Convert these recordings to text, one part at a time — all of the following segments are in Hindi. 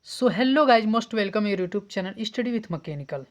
So hello guys most welcome your YouTube channel study with mechanical.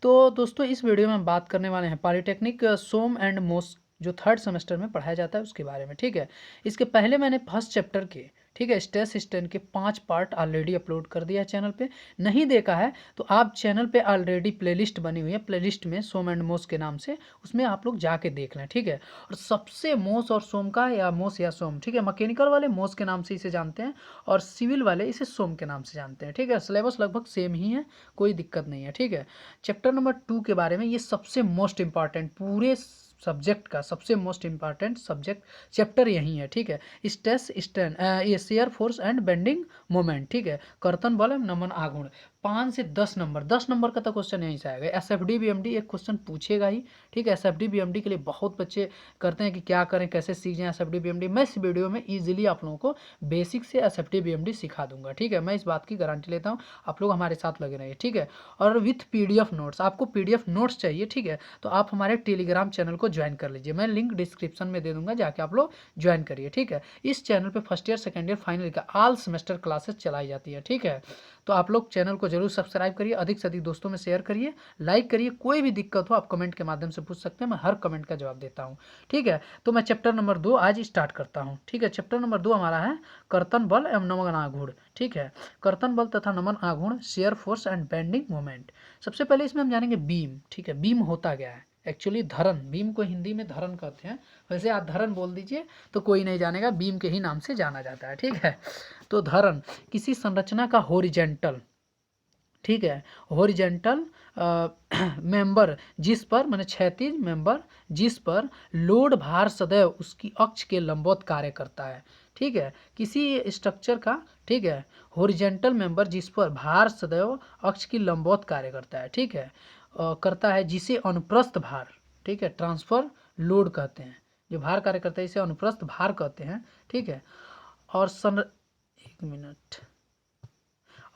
तो दोस्तों इस वीडियो में हम बात करने वाले हैं पॉलिटेक्निक सोम एंड मोस जो थर्ड सेमेस्टर में पढ़ाया जाता है उसके बारे में। ठीक है, इसके पहले मैंने फर्स्ट चैप्टर के ठीक है स्ट्रेस स्ट्रेन के 5 पार्ट ऑलरेडी अपलोड कर दिया है चैनल पे। नहीं देखा है तो आप चैनल पे ऑलरेडी प्लेलिस्ट बनी हुई है, प्लेलिस्ट में सोम एंड मोस के नाम से, उसमें आप लोग जाके देख लें। ठीक है, और सबसे मोस और सोम का या मोस या सोम, ठीक है, मैकेनिकल वाले मोस के नाम से इसे जानते हैं और सिविल वाले इसे सोम के नाम से जानते हैं। ठीक है, सिलेबस लगभग सेम ही है, कोई दिक्कत नहीं है। ठीक है, चैप्टर नंबर 2 के बारे में, ये सबसे मोस्ट इंपॉर्टेंट पूरे सब्जेक्ट का सबसे मोस्ट इंपॉर्टेंट सब्जेक्ट चैप्टर यही है। ठीक है, स्ट्रेस स्ट्रेन, ये shear force and bending moment. ठीक है, कर्तन बल नमन आघूर्ण, 5 से 10 नंबर का तो क्वेश्चन यहीं से आएगा। एसएफडी बीएमडी एक क्वेश्चन पूछेगा ही। ठीक है, एसएफडी बीएमडी के लिए बहुत बच्चे करते हैं कि क्या करें, कैसे सीख जाएं एसएफडी बीएमडी। मैं इस वीडियो में इजीली आप लोगों को बेसिक से एसएफडी बीएमडी सिखा दूंगा। ठीक है, मैं इस बात की गारंटी लेता हूँ, आप लोग हमारे साथ लगे रहिए। ठीक है, और विथ पीडीएफ नोट्स, आपको पीडीएफ नोट्स चाहिए ठीक है, तो आप हमारे टेलीग्राम चैनल को ज्वाइन कर लीजिए, मैं लिंक डिस्क्रिप्शन में दे दूंगा, जाके आप लोग ज्वाइन करिए। ठीक है, इस चैनल पे first year second year final का ऑल सेमेस्टर क्लासेस चलाई जाती है। ठीक है, तो आप लोग चैनल को जरूर सब्सक्राइब करिए, अधिक से अधिक दोस्तों में शेयर करिए, लाइक करिए। कोई भी दिक्कत हो आप कमेंट के माध्यम से पूछ सकते हैं, मैं हर कमेंट का जवाब देता हूँ। ठीक है, तो मैं चैप्टर नंबर 2 आज स्टार्ट करता हूँ। ठीक है, चैप्टर नंबर 2 हमारा है कर्तन बल एवं नमन आघूर्ण। ठीक है, कर्तन बल तथा नमन आघूर्ण, shear force and bending moment. सबसे पहले इसमें हम जानेंगे बीम। ठीक है, बीम होता क्या है, एक्चुअली धरन, बीम को हिंदी में धरन कहते हैं, वैसे आप धरन बोल दीजिए तो कोई नहीं जानेगा, बीम के ही नाम से जाना जाता है। ठीक है, तो धरन किसी संरचना का होरिजेंटल, ठीक है, होरिजेंटल मेंबर जिस पर, माने क्षैतिज मेंबर जिस पर लोड भार सदैव उसकी अक्ष के लंबवत कार्य करता है। ठीक है, किसी स्ट्रक्चर का, ठीक है, होरिजेंटल मेंबर जिस पर भार सदैव अक्ष की लंबवत कार्य करता है। ठीक है, करता है, जिसे अनुप्रस्थ भार, ठीक है, ट्रांसफर लोड कहते हैं। जो भार कार्य करता है इसे अनुप्रस्थ भार कहते हैं। ठीक है, और एक मिनट,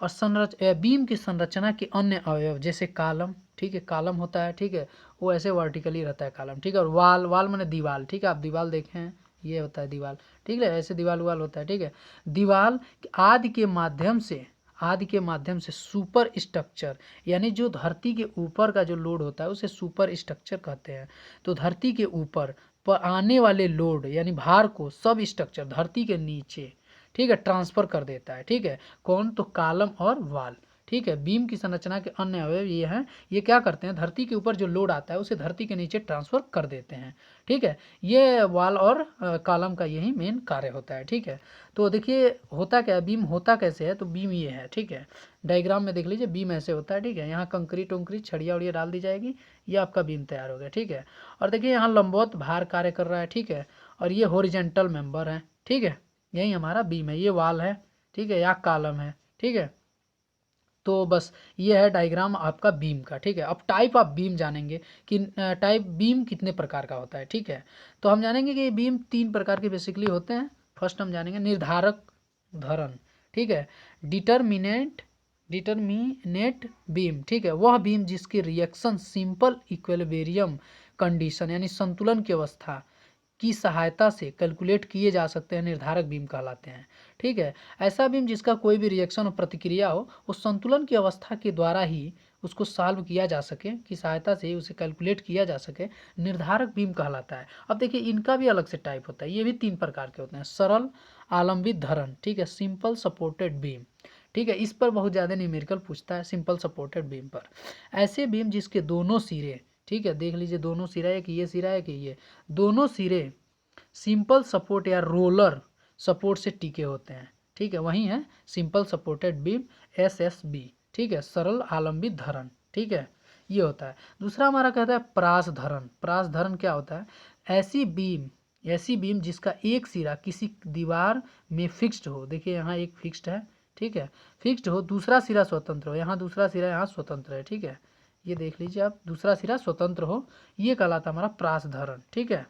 और बीम की संरचना के अन्य अवयव जैसे कालम, ठीक है, कालम होता है, ठीक है, वो ऐसे वर्टिकली रहता है कालम। ठीक है, और वाल, वाल माने दीवाल। ठीक है, आप दीवाल देखे हैं, ये होता है दीवाल। ठीक है, ऐसे दीवाल वाल होता है। ठीक है, दीवाल आदि के माध्यम से, आदि के माध्यम से सुपर स्ट्रक्चर, यानी जो धरती के ऊपर का जो लोड होता है उसे सुपर स्ट्रक्चर कहते हैं। तो धरती के ऊपर पर आने वाले लोड यानी भार को सब स्ट्रक्चर धरती के नीचे, ठीक है, ट्रांसफर कर देता है। ठीक है, कौन, तो कालम और वाल। ठीक है, बीम की संरचना के अन्य अवयव ये हैं, ये क्या करते हैं, धरती के ऊपर जो लोड आता है उसे धरती के नीचे ट्रांसफर कर देते हैं। ठीक है, ये वाल और कालम का यही मेन कार्य होता है। ठीक है, तो देखिए होता क्या है, बीम होता कैसे है, तो बीम ये है। ठीक है, डायग्राम में देख लीजिए, बीम ऐसे होता है। ठीक है, यहाँ कंक्रीट उंक्रीट छड़िया उड़िया डाल दी जाएगी, ये आपका बीम तैयार हो गया। ठीक है, और देखिए यहाँ लंबवत भार कार्य कर रहा है। ठीक है, और ये होरिजेंटल मेंबर है। ठीक है, यही हमारा बीम है, ये वाल है। ठीक है, या कालम है। ठीक है, तो बस ये है डायग्राम आपका बीम का। ठीक है, अब टाइप ऑफ बीम जानेंगे कि टाइप बीम कितने प्रकार का होता है। ठीक है, तो हम जानेंगे कि बीम 3 प्रकार के बेसिकली होते हैं। फर्स्ट हम जानेंगे निर्धारक धरन। ठीक है, डिटर्मिनेट डिटर्मिनेट बीम। ठीक है, वह बीम जिसकी रिएक्शन सिंपल इक्विलिब्रियम कंडीशन यानी संतुलन की अवस्था की सहायता से कैलकुलेट किए जा सकते हैं, निर्धारक बीम कहलाते हैं। ठीक है, ऐसा बीम जिसका कोई भी रिएक्शन और प्रतिक्रिया हो उस संतुलन की अवस्था के द्वारा ही उसको सॉल्व किया जा सके, की सहायता से उसे कैलकुलेट किया जा सके, निर्धारक बीम कहलाता है। अब देखिए इनका भी अलग से टाइप होता है, ये भी 3 प्रकार के होते हैं। सरल आलंबित धरन, ठीक है, सिंपल सपोर्टेड बीम। ठीक है, इस पर बहुत ज़्यादा न्यूमेरिकल पूछता है, सिंपल सपोर्टेड बीम पर। ऐसे बीम जिसके दोनों सिरे, ठीक है, देख लीजिए दोनों सिरा, एक ये सिरा है कि ये दोनों सिरे सिंपल सपोर्ट या रोलर सपोर्ट से टिके होते हैं। ठीक है, वही है सिंपल सपोर्टेड बीम, SSB। ठीक है, सरल आलंबित धरन। ठीक है, ये होता है। दूसरा हमारा कहता है प्रास धरन। प्रास धरन क्या होता है, ऐसी बीम जिसका एक सिरा किसी दीवार में फिक्स्ड हो। देखिए यहाँ एक फिक्स्ड है, ठीक है, फिक्स्ड हो, दूसरा सिरा स्वतंत्र हो, यहाँ दूसरा सिरा यहाँ स्वतंत्र है। ठीक है, ये देख लीजिए आप, दूसरा सिरा स्वतंत्र हो, ये कहलाता हमारा प्रास धरन। ठीक है,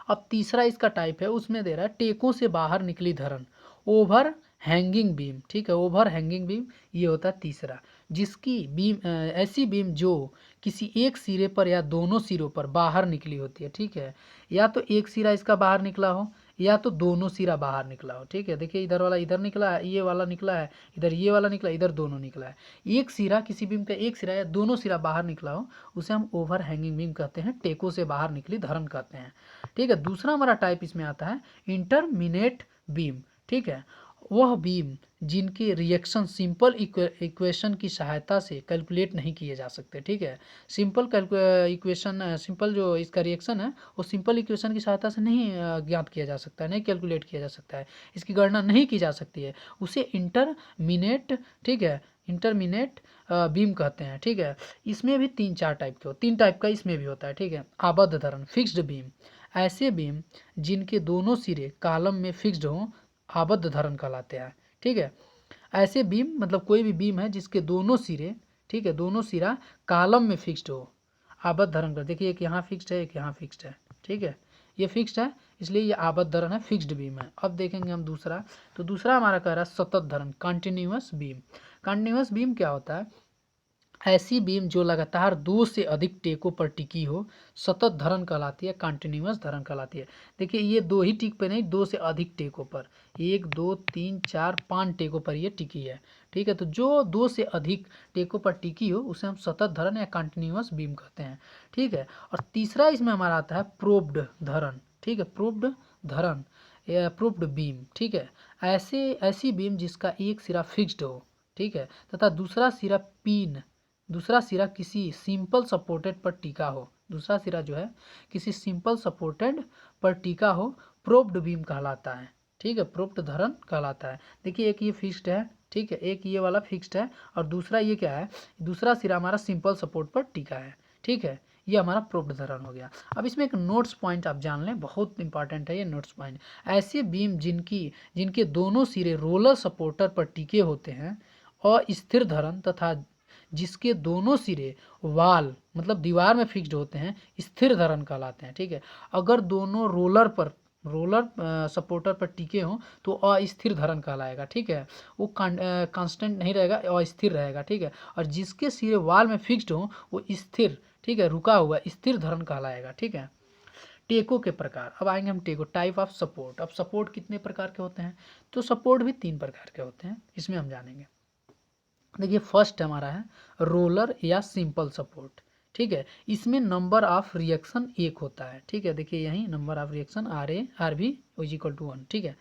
अब तीसरा इसका टाइप है, उसमें दे रहा है टेकों से बाहर निकली धरन, ओवर हैंगिंग बीम। ठीक है, ओवर हैंगिंग बीम, ये होता है तीसरा, जिसकी बीम ऐसी बीम जो किसी एक सिरे पर या दोनों सिरों पर बाहर निकली होती है। ठीक है, या तो एक सिरा इसका बाहर निकला हो या तो दोनों सिरा बाहर निकला हो। ठीक है, देखिए इधर वाला इधर निकला है, ये वाला निकला है, इधर ये वाला निकला, इधर दोनों निकला है। एक सिरा, किसी बीम का एक सिरा या दोनों सिरा बाहर निकला हो, उसे हम ओवर हैंगिंग बीम कहते हैं, टेको से बाहर निकली धरन कहते हैं। ठीक है, दूसरा हमारा टाइप इसमें आता है इंटरमिनेट बीम। ठीक है, वह बीम जिनके रिएक्शन सिंपल इक्वेशन की सहायता से कैलकुलेट नहीं किए जा सकते। ठीक है, सिंपल इक्वेशन, सिंपल जो इसका रिएक्शन है वो सिंपल इक्वेशन की सहायता से नहीं ज्ञात किया जा सकता है, नहीं कैलकुलेट किया जा सकता है, इसकी गणना नहीं की जा सकती है, उसे इंटरमिनेट, ठीक है, इंटरमिनेट बीम कहते हैं। ठीक है, इसमें भी 3-4 टाइप के हो, 3 टाइप का इसमें भी होता है। ठीक है, आबद्ध धरण फिक्स्ड बीम, ऐसे बीम जिनके दोनों सिरे कॉलम में फिक्स्ड हों आबद्ध धरण कहलाते हैं। ठीक है, ऐसे बीम मतलब कोई भी बीम है जिसके दोनों सिरे, ठीक है, दोनों सिरा कॉलम में फिक्स्ड हो, आबद्ध धरण कर। देखिए एक यहाँ फिक्स्ड है, एक यहाँ फिक्स्ड है। ठीक है, ये फिक्स्ड है इसलिए ये आबद्ध धरण है, फिक्स्ड बीम है। अब देखेंगे हम दूसरा, तो दूसरा हमारा कह रहा है सतत धरण, कंटिन्यूअस बीम। कंटिन्यूअस बीम क्या होता है? ऐसी बीम जो लगातार 2 से अधिक टेकों पर टिकी हो सतत धरण कहलाती है, कंटिन्यूअस धरण कहलाती है। देखिए ये 2 ही टिक पे नहीं, 2 से अधिक टेकों पर, 1 2 3 4 5 टेकों पर ये टिकी है। ठीक है, तो जो 2 से अधिक टेकों पर टिकी हो उसे हम सतत धरण या कंटिन्यूअस बीम कहते हैं। ठीक है, और तीसरा इसमें हमारा आता है प्रोब्ड धरण। ठीक है, प्रोब्ड धरण या प्रोब्ड बीम। ठीक है, ऐसी बीम जिसका एक सिरा फिक्स्ड हो, ठीक है, तथा दूसरा सिरा किसी सिंपल सपोर्टेड पर टिका हो, दूसरा सिरा जो है किसी सिंपल सपोर्टेड पर टिका हो, प्रोब्ड बीम कहलाता है। ठीक है, प्रोब्ड धरण कहलाता है। देखिए एक ये फिक्स्ड है, ठीक है, एक ये वाला फिक्स्ड है, और दूसरा ये क्या है, दूसरा सिरा हमारा सिंपल सपोर्ट पर टिका है। ठीक है, ये हमारा प्रोब्ड धरण हो गया। अब इसमें एक नोट्स पॉइंट आप जान लें, बहुत इंपॉर्टेंट है ये नोट्स पॉइंट। ऐसे बीम जिनके दोनों सिरे रोलर सपोर्टर पर टिके होते हैं और स्थिर धरण तथा जिसके दोनों सिरे वाल मतलब दीवार में फिक्स्ड होते हैं स्थिर धरण कहलाते हैं। ठीक है, अगर दोनों रोलर सपोर्टर पर टिके हों तो अस्थिर धरण कहलाएगा। ठीक है, वो कांस्टेंट नहीं रहेगा, अस्थिर रहेगा। ठीक है, और जिसके सिरे वाल में फिक्स्ड हों वो स्थिर, ठीक है, रुका हुआ स्थिर धरण कहलाएगा। ठीक है, टेको के प्रकार, अब आएंगे हम टेको, टाइप ऑफ सपोर्ट। अब सपोर्ट कितने प्रकार के होते हैं? तो सपोर्ट भी 3 प्रकार के होते हैं, इसमें हम जानेंगे। देखिए फर्स्ट हमारा है रोलर या सिंपल सपोर्ट। ठीक है, इसमें नंबर ऑफ रिएक्शन 1 होता है। ठीक है, देखिए यहीं number of reaction R B is equal to 1। ठीक है,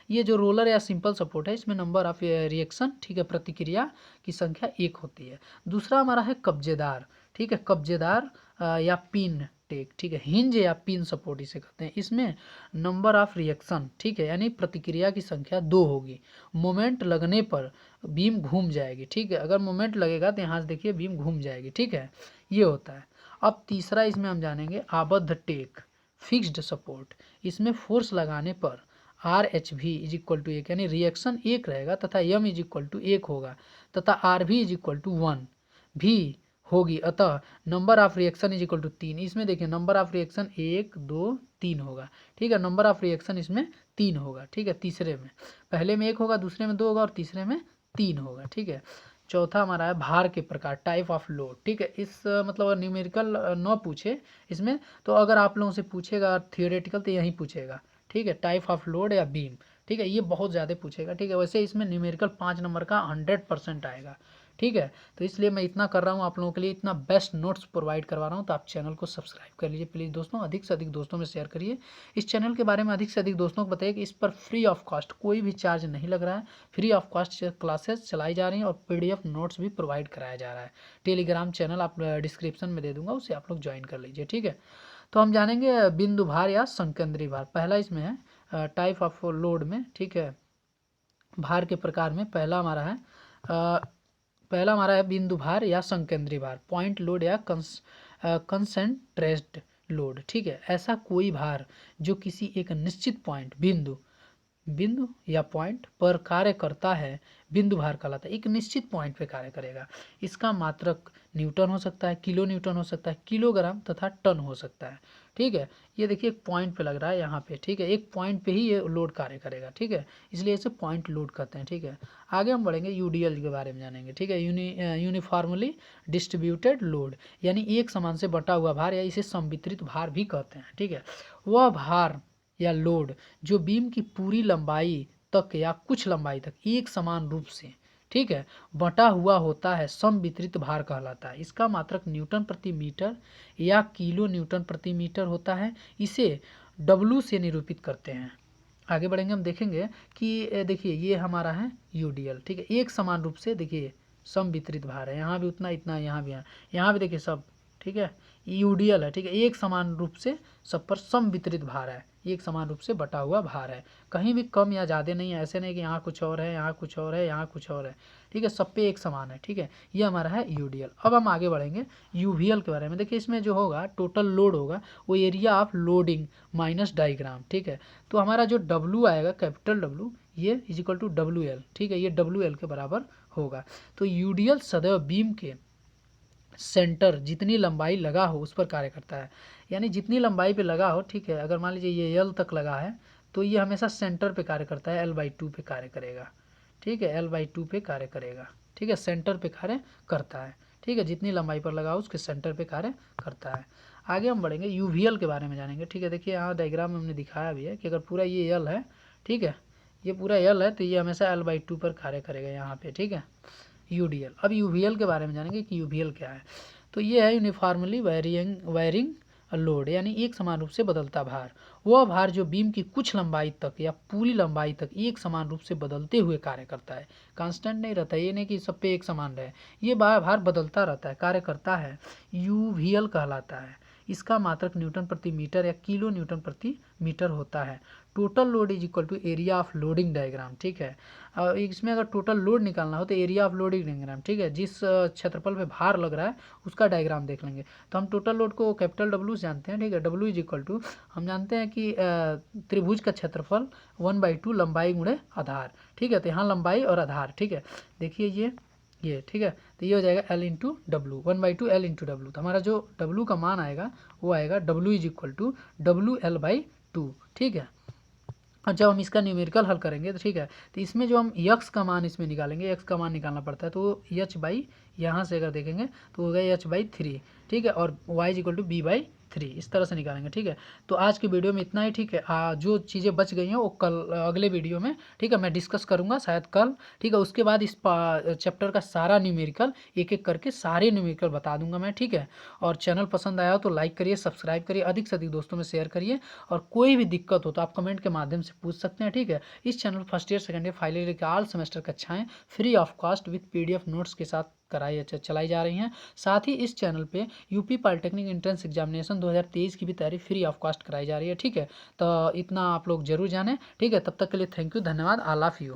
ये जो रोलर या सिंपल सपोर्ट है इसमें नंबर ऑफ रिएक्शन, ठीक है, प्रतिक्रिया की संख्या 1 होती है। दूसरा हमारा है कब्जेदार। ठीक है, कब्जेदार या पिन टेक, ठीक है, हिंज या पिन सपोर्ट इसे कहते हैं। इसमें नंबर ऑफ रिएक्शन, ठीक है, यानी प्रतिक्रिया की संख्या 2 होगी। मोमेंट लगने पर बीम घूम जाएगी। ठीक है, अगर मोमेंट लगेगा तो यहाँ से देखिए बीम घूम जाएगी। ठीक है, ये होता है। अब तीसरा इसमें हम जानेंगे आबद्ध टेक, फिक्स्ड सपोर्ट। इसमें फोर्स लगाने पर आर एच भी इज इक्वल टू 1, यानी रिएक्शन 1 रहेगा तथा एम इज इक्वल टू 1 होगा तथा आर भी इज इक्वल टू 1 भी होगी, अतः number of reaction is equal to 3। इसमें देखिए नंबर ऑफ रिएक्शन 1 2 3 होगा। ठीक है, नंबर ऑफ रिएक्शन इसमें 3 होगा। ठीक है, तीसरे में, पहले में 1 होगा, दूसरे में 2 होगा और तीसरे में 3 होगा। ठीक है, चौथा हमारा है भार के प्रकार, टाइप ऑफ लोड। ठीक है, इस मतलब न्यूमेरिकल न पूछे इसमें, तो अगर आप लोगों से पूछेगा थियोरेटिकल तो यही पूछेगा। ठीक है, टाइप ऑफ लोड या बीम। ठीक है, ये बहुत ज़्यादा पूछेगा। ठीक है, वैसे इसमें न्यूमेरिकल 5 नंबर का 100% आएगा। ठीक है, तो इसलिए मैं इतना कर रहा हूँ आप लोगों के लिए, इतना बेस्ट नोट्स प्रोवाइड करवा रहा हूँ, तो आप चैनल को सब्सक्राइब कर लीजिए प्लीज़ दोस्तों, अधिक से अधिक दोस्तों में शेयर करिए। इस चैनल के बारे में अधिक से अधिक दोस्तों को बताइए कि इस पर फ्री ऑफ कॉस्ट कोई भी चार्ज नहीं लग रहा है, फ्री ऑफ कॉस्ट क्लासेस चलाई जा रही हैं और PDF नोट्स भी प्रोवाइड कराया जा रहा है। टेलीग्राम चैनल आप डिस्क्रिप्शन में दे दूंगा, उसे आप लोग ज्वाइन कर लीजिए। ठीक है, तो हम जानेंगे बिंदु भार या संकेंद्री भार। पहला इसमें है टाइप ऑफ लोड में। ठीक है, भार के प्रकार में पहला हमारा है बिंदु भार या संकेंद्री भार, पॉइंट लोड या कंसेंट्रेटेड लोड। ठीक है, ऐसा कोई भार जो किसी एक निश्चित पॉइंट बिंदु या पॉइंट पर कार्य करता है बिंदु भार कहलाता है। एक निश्चित पॉइंट पे कार्य करेगा। इसका मात्रक न्यूटन हो सकता है, किलो न्यूटन हो सकता है, किलोग्राम तथा टन हो सकता है। ठीक है, ये देखिए एक पॉइंट पे लग रहा है यहाँ पे। ठीक है, एक पॉइंट पे ही ये लोड कार्य करेगा। ठीक है, इसलिए इसे पॉइंट लोड कहते हैं। ठीक है, आगे हम बढ़ेंगे UDL के बारे में जानेंगे। ठीक है, यूनिफॉर्मली डिस्ट्रीब्यूटेड लोड, यानी एक समान से बटा हुआ भार या इसे संवितरित भार भी कहते हैं। ठीक है, वह भार या लोड जो बीम की पूरी लंबाई तक या कुछ लंबाई तक एक समान रूप से, ठीक है, बटा हुआ होता है समवितरित भार कहलाता है। इसका मात्रक न्यूटन प्रति मीटर या किलो न्यूटन प्रति मीटर होता है। इसे डब्लू से निरूपित करते हैं। आगे बढ़ेंगे हम देखेंगे कि देखिए ये हमारा है यूडीएल, ठीक है, एक समान रूप से देखिए समवितरित भार है, यहाँ भी उतना इतना, यहाँ भी यहाँ भी देखिए सब, ठीक है, यूडीएल है, ठीक है, एक समान रूप से सब पर समवितरित भार है, एक समान रूप से बटा हुआ भार है, कहीं भी कम या ज़्यादा नहीं है, ऐसे नहीं कि यहाँ कुछ और है, यहाँ कुछ और है, यहाँ कुछ और है, ठीक है, सब पे एक समान है, ठीक है, ये हमारा है यूडीएल। अब हम आगे बढ़ेंगे यूवीएल के बारे में। देखिए इसमें जो होगा टोटल लोड होगा वो area of loading minus diagram, ठीक है, तो हमारा जो डब्लू आएगा कैपिटल डब्लू ये is equal to W L, ठीक है, ये डब्लू एल के बराबर होगा। तो यूडीएल सदैव बीम के सेंटर जितनी लंबाई लगा हो उस पर कार्य करता है, यानी जितनी लंबाई पे लगा हो, ठीक है, अगर मान लीजिए ये एल तक लगा है तो ये हमेशा सेंटर पे कार्य करता है, L/2 पे कार्य करेगा, ठीक है, L/2 पे कार्य करेगा, ठीक है, सेंटर पे कार्य करता है, ठीक है, जितनी लंबाई पर लगा हो उसके सेंटर पे कार्य करता है। आगे हम बढ़ेंगे यूवीएल के बारे में जानेंगे, ठीक है, देखिए यहाँ डायग्राम में हमने दिखाया भी है कि अगर पूरा ये एल है, ठीक है, ये पूरा एल है तो ये हमेशा L/2 पर कार्य करेगा यहाँ पे, ठीक है, यूडीएल। अब यूवीएल के बारे में जानेंगे कि यूवीएल क्या है। तो ये है यूनिफॉर्मली वायरिंग लोड, यानी एक समान रूप से बदलता भार। वह भार जो बीम की कुछ लंबाई तक या पूरी लंबाई तक एक समान रूप से बदलते हुए कार्य करता है, कांस्टेंट नहीं रहता, ये नहीं कि सब पे एक समान रहे, ये भार बदलता रहता है, कार्य करता है, यूवीएल कहलाता है। इसका मात्रक न्यूटन प्रति मीटर या किलो न्यूटन प्रति मीटर होता है। Total load is equal to area of loading diagram, ठीक है, और इसमें अगर टोटल लोड निकालना हो तो एरिया ऑफ लोडिंग डायग्राम, ठीक है, जिस क्षेत्रफल पे भार लग रहा है उसका डायग्राम देख लेंगे। तो हम टोटल लोड को कैपिटल डब्ल्यू से जानते हैं, ठीक है, डब्ल्यू इज इक्वल टू हम जानते हैं कि त्रिभुज का क्षेत्रफल 1/2 लंबाई गुणे आधार, ठीक है, तो यहाँ लंबाई और आधार, ठीक है, देखिए ये ठीक है, तो ये हो जाएगा L into W, 1/2 L into W. तो हमारा जो W का मान आएगा वो आएगा W is equal to WL/2, ठीक है। और जब हम इसका न्यूमेरिकल हल करेंगे तो ठीक है, तो इसमें जो हम x का मान इसमें निकालेंगे, x का मान निकालना पड़ता है, तो h/ यहाँ से अगर देखेंगे तो होगा h/3, ठीक है, और y is equal to B/3, इस तरह से निकालेंगे, ठीक है। तो आज की वीडियो में इतना ही, ठीक है, जो चीज़ें बच गई हैं वो कल अगले वीडियो में, ठीक है, मैं डिस्कस करूँगा शायद कल, ठीक है, उसके बाद इस चैप्टर का सारा न्यूमेरिकल एक एक करके सारे न्यूमेरिकल बता दूंगा मैं, ठीक है। और चैनल पसंद आया हो तो लाइक करिए, सब्सक्राइब करिए, अधिक से अधिक दोस्तों में शेयर करिए, और कोई भी दिक्कत हो तो आप कमेंट के माध्यम से पूछ सकते हैं, ठीक है। इस channel first year second year final year के ऑल सेमेस्टर कक्षाएं free of cost with PDF notes के साथ चलाई जा रही हैं। साथ ही इस चैनल पे यूपी पॉलिटेक्निक एंट्रेंस एग्जामिनेशन 2023 की भी तैयारी फ्री ऑफ कॉस्ट कराई जा रही है, ठीक है। तो इतना आप लोग जरूर जानें, ठीक है। तब तक के लिए थैंक यू, धन्यवाद, आई लव यू।